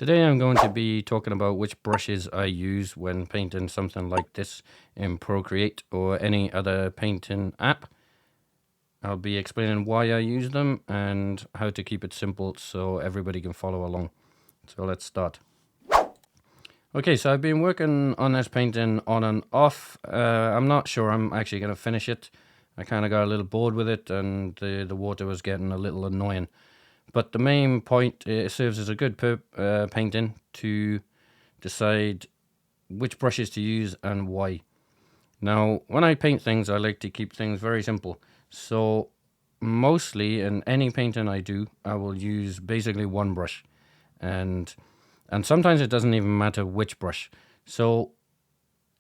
Today I'm going to be talking about which brushes I use when painting something like this in Procreate or any other painting app. I'll be explaining why I use them and how to keep it simple so everybody can follow along. So let's start. Okay, so I've been working on this painting on and off. I'm not sure I'm actually going to finish it. I kind of got a little bored with it and the water was getting a little annoying. But the main point, it serves as a good painting to decide which brushes to use and why. Now, when I paint things, I like to keep things very simple. So mostly in any painting I do, I will use basically one brush. And sometimes it doesn't even matter which brush. So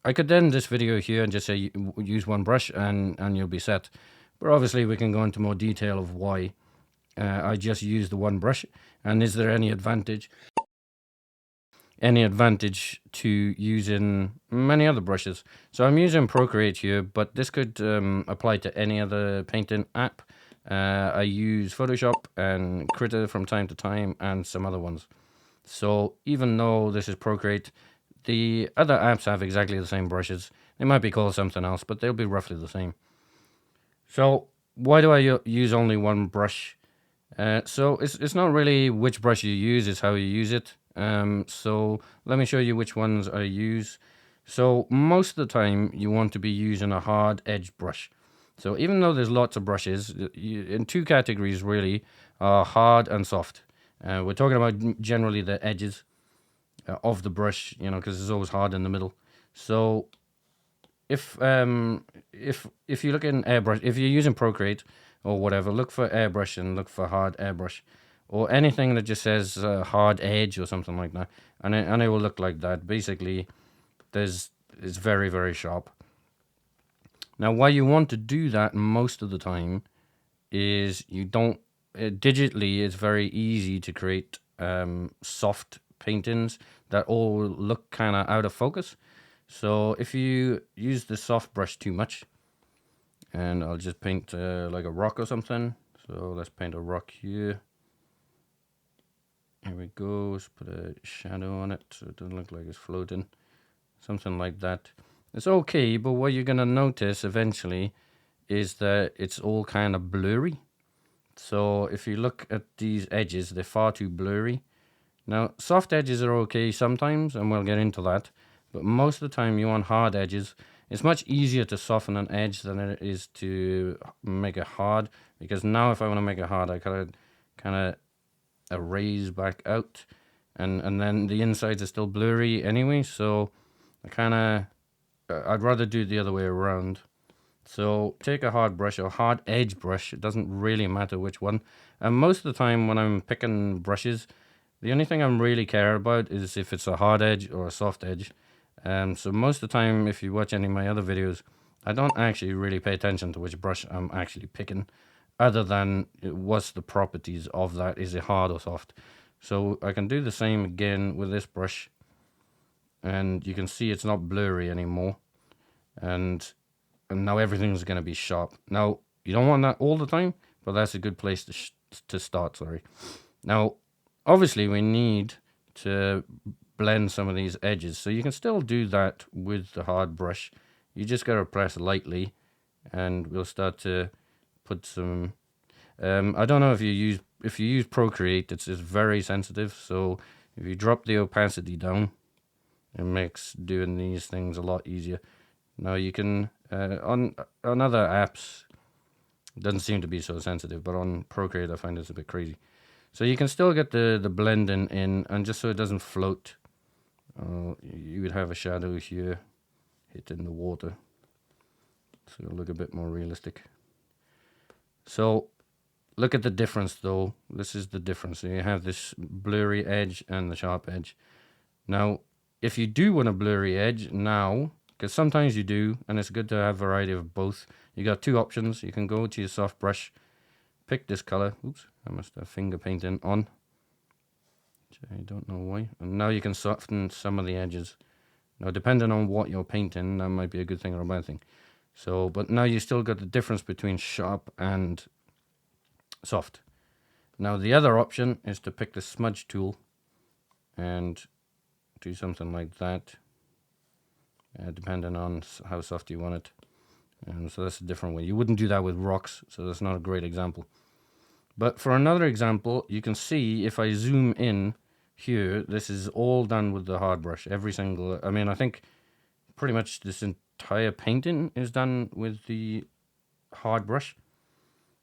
I could end this video here and just say use one brush and you'll be set. But obviously we can go into more detail of why I just use the one brush, and is there any advantage to using many other brushes. So I'm using Procreate here, but this could apply to any other painting app. I use Photoshop and Critter from time to time and some other ones. So even though this is Procreate, the other apps have exactly the same brushes. They might be called something else, but they'll be roughly the same. So why do I use only one brush? So it's not really which brush you use, it's how you use it. So let me show you which ones I use. So most of the time you want to be using a hard edge brush. So even though there's lots of brushes, in two categories really, hard and soft. We're talking about generally the edges of the brush, because it's always hard in the middle. So if you look in airbrush, if you're using Procreate or whatever, look for airbrush and look for hard airbrush, or anything that just says hard edge or something like that, and it will look like that. Basically, it's very, very sharp. Now, why you want to do that most of the time is you don't digitally. It's very easy to create soft paintings that all look kind of out of focus. So if you use the soft brush too much, and I'll just paint like a rock or something. So let's paint a rock here. Here we go. Let's put a shadow on it so it doesn't look like it's floating. Something like that. It's okay, but what you're gonna notice eventually is that it's all kind of blurry. So if you look at these edges, they're far too blurry. Now, soft edges are okay sometimes, and we'll get into that. But most of the time you want hard edges. It's much easier to soften an edge than it is to make it hard, because now if I want to make it hard, I kind of erase back out, and then the insides are still blurry anyway, so I'd rather do it the other way around. So take a hard brush or hard edge brush, it doesn't really matter which one. And most of the time when I'm picking brushes, the only thing I'm really care about is if it's a hard edge or a soft edge. So most of the time, if you watch any of my other videos, I don't actually really pay attention to which brush I'm actually picking, other than what's the properties of that. Is it hard or soft? So I can do the same again with this brush, and you can see it's not blurry anymore. And now everything's going to be sharp. Now, you don't want that all the time, but that's a good place to start, sorry. Now, obviously we need to blend some of these edges, so you can still do that with the hard brush. You just got to press lightly and we'll start to put some I don't know if you use Procreate, it's very sensitive, so if you drop the opacity down, it makes doing these things a lot easier. Now you can on other apps it doesn't seem to be so sensitive, but on Procreate I find it's a bit crazy. So you can still get the blending in, and just so it doesn't float, you would have a shadow here hitting the water, so it'll look a bit more realistic. So look at the difference though. This is the difference. So you have this blurry edge and the sharp edge. Now, if you do want a blurry edge now, because sometimes you do, and it's good to have variety of both, you got two options. You can go to your soft brush, pick this color. Oops, I must have finger painting on. I don't know why. And now you can soften some of the edges. Now, depending on what you're painting, that might be a good thing or a bad thing. So, but now you still got the difference between sharp and soft. Now, the other option is to pick the smudge tool and do something like that, depending on how soft you want it. And so that's a different way. You wouldn't do that with rocks, so that's not a great example. But for another example, you can see if I zoom in here, this is all done with the hard brush. Every single, I mean, I think pretty much this entire painting is done with the hard brush.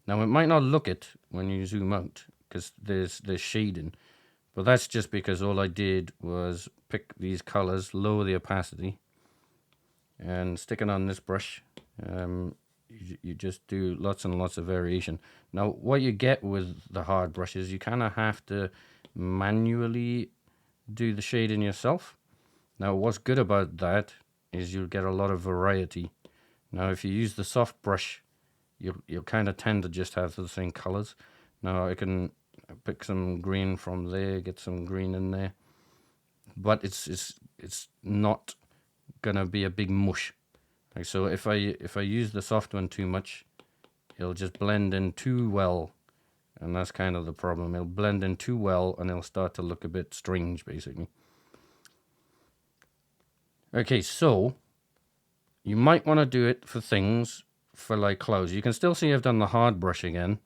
Now it might not look it when you zoom out because there's shading, but that's just because all I did was pick these colors, lower the opacity, and stick it on this brush. You just do lots and lots of variation. Now what you get with the hard brushes, you kind of have to manually do the shading yourself. Now what's good about that is you'll get a lot of variety. Now if you use the soft brush, you'll kind of tend to just have the same colors. Now I can pick some green from there, get some green in there, but it's not gonna be a big mush. Like, so if I use the soft one too much, it'll just blend in too well, and that's kind of the problem. It'll blend in too well, and it'll start to look a bit strange, basically. Okay, so you might want to do it for things for like clouds. You can still see I've done the hard brush again,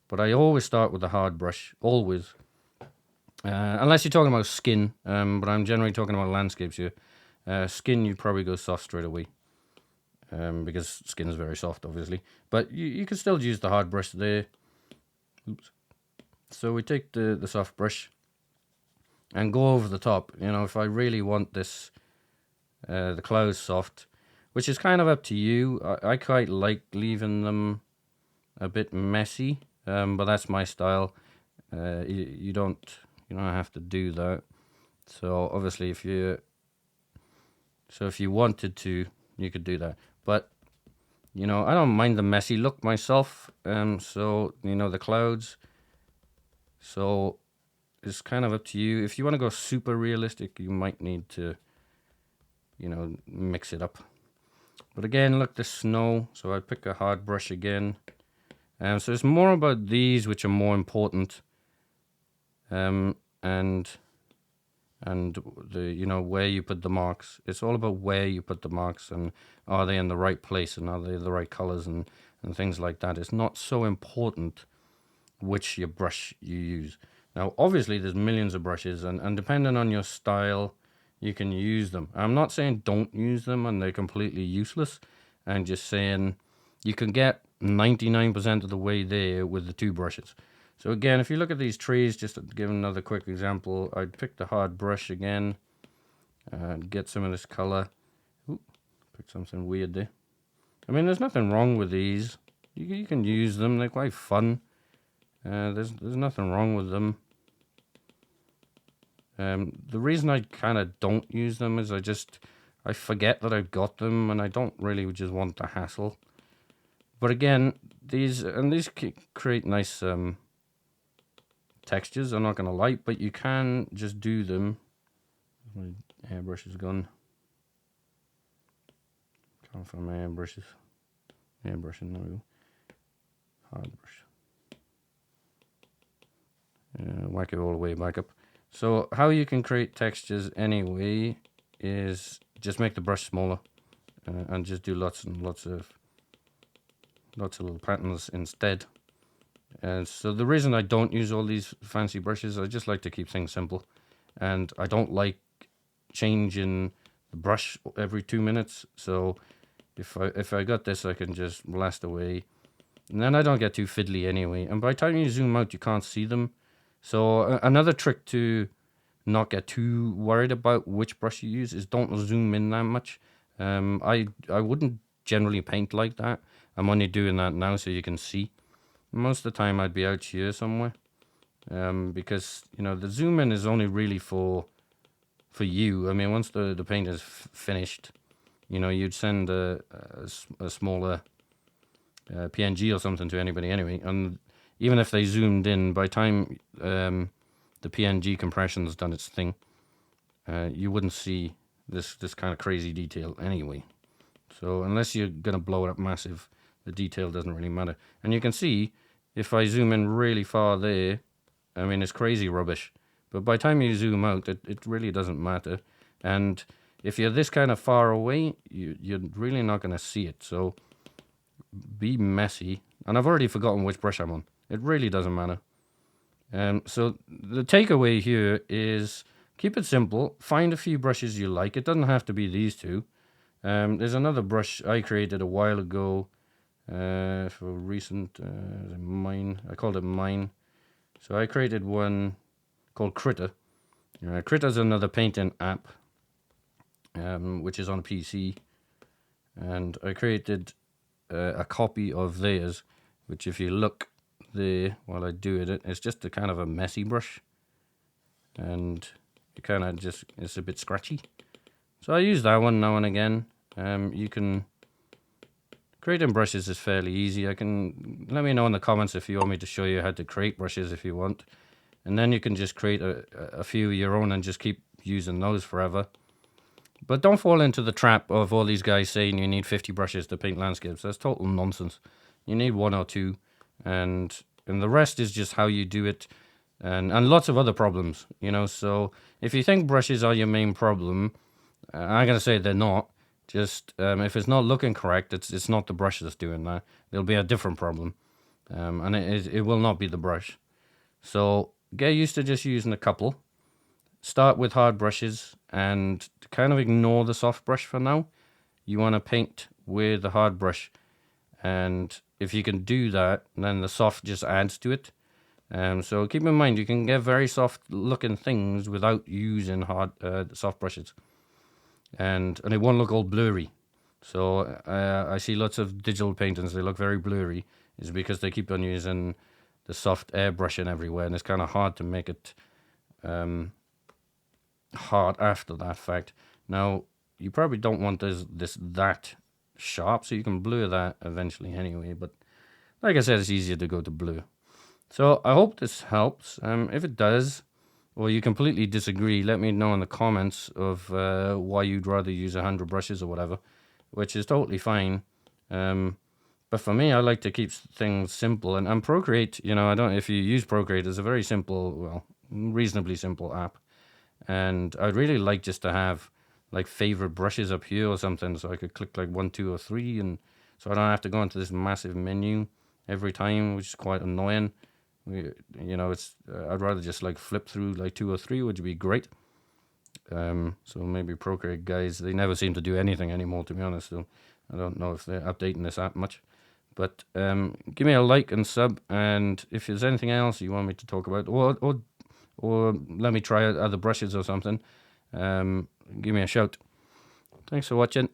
but I always start with the hard brush, always. Unless you're talking about skin, but I'm generally talking about landscapes here. Skin, you'd probably go soft straight away, because skin is very soft, obviously. But you can still use the hard brush there. Oops. So we take the soft brush and go over the top. You know, if I really want this, the clouds soft, which is kind of up to you. I quite like leaving them a bit messy, but that's my style. You don't have to do that. So obviously, if you wanted to, you could do that. But I don't mind the messy look myself. So the clouds. So it's kind of up to you. If you want to go super realistic, you might need to, mix it up. But again, look, the snow. So I pick a hard brush again. So it's more about these which are more important. And the where you put the marks. It's all about where you put the marks and are they in the right place and are they the right colors and things like that. It's not so important which your brush you use. Now, obviously, there's millions of brushes, and depending on your style, you can use them. I'm not saying don't use them and they're completely useless. I'm just saying you can get 99% of the way there with the two brushes. So again, if you look at these trees, just to give another quick example, I'd pick the hard brush again and get some of this color. Ooh, pick something weird there. I mean, there's nothing wrong with these. You can use them. They're quite fun. There's nothing wrong with them. The reason I kind of don't use them is I forget that I've got them and I don't really just want the hassle. But again, these create nice textures, I'm not going to lie, but you can just do them. My airbrush is gone. Can't find my airbrushes. Airbrushing, there we go. Hard brush. Whack it all the way back up. So how you can create textures anyway is just make the brush smaller and just do lots and lots of little patterns instead. And so the reason I don't use all these fancy brushes, I just like to keep things simple, and I don't like changing the brush every 2 minutes. So if I got this, I can just blast away, and then I don't get too fiddly anyway. And by the time you zoom out, you can't see them. So another trick to not get too worried about which brush you use is don't zoom in that much. I wouldn't generally paint like that. I'm only doing that now so you can see. Most of the time I'd be out here somewhere, because the zoom in is only really for you. I mean, once the paint is finished, you'd send a smaller PNG or something to anybody anyway, and even if they zoomed in, by the time the PNG compression's done its thing, you wouldn't see this kind of crazy detail anyway. So unless you're gonna blow it up massive, the detail doesn't really matter. And you can see if I zoom in really far there, I mean, it's crazy rubbish. But by the time you zoom out, it really doesn't matter. And if you're this kind of far away, you're really not going to see it. So be messy. And I've already forgotten which brush I'm on. It really doesn't matter. So the takeaway here is keep it simple. Find a few brushes you like. It doesn't have to be these two. There's another brush I created a while ago for recent mine. I called it mine. So I created one called Critter. Critter's another painting app, which is on PC. And I created a copy of theirs, which if you look there while I do it, it's just a kind of a messy brush. And it kind of just, it's a bit scratchy. So I use that one now and again. You can, creating brushes is fairly easy. Let me know in the comments if you want me to show you how to create brushes if you want. And then you can just create a few of your own and just keep using those forever. But don't fall into the trap of all these guys saying you need 50 brushes to paint landscapes. That's total nonsense. You need one or two, and the rest is just how you do it, and lots of other problems, you know. So if you think brushes are your main problem, I'm gonna say they're not. Just if it's not looking correct, it's not the brush that's doing that. There'll be a different problem, and it will not be the brush. So get used to just using a couple. Start with hard brushes and kind of ignore the soft brush for now. You want to paint with the hard brush, and if you can do that, then the soft just adds to it. So keep in mind you can get very soft looking things without using hard soft brushes, and it won't look all blurry. So I see lots of digital paintings, they look very blurry. It's because they keep on using the soft airbrushing everywhere, and it's kind of hard to make it hard after that fact. Now, you probably don't want this that sharp, so you can blur that eventually anyway, but like I said, it's easier to go to blue. So I hope this helps. If it does, or you completely disagree, let me know in the comments of why you'd rather use 100 brushes or whatever, which is totally fine. But for me, I like to keep things simple, and Procreate, you know, I don't. If you use Procreate, it's a very simple, well, reasonably simple app. And I'd really like just to have like favorite brushes up here or something, so I could click like 1, 2, or 3, and so I don't have to go into this massive menu every time, which is quite annoying. You know, I'd rather just like flip through like 2 or 3, which would be great. So maybe Procreate guys, they never seem to do anything anymore, to be honest. So I don't know if they're updating this app much. But give me a like and sub, and if there's anything else you want me to talk about, or let me try out other brushes or something, give me a shout. Thanks for watching.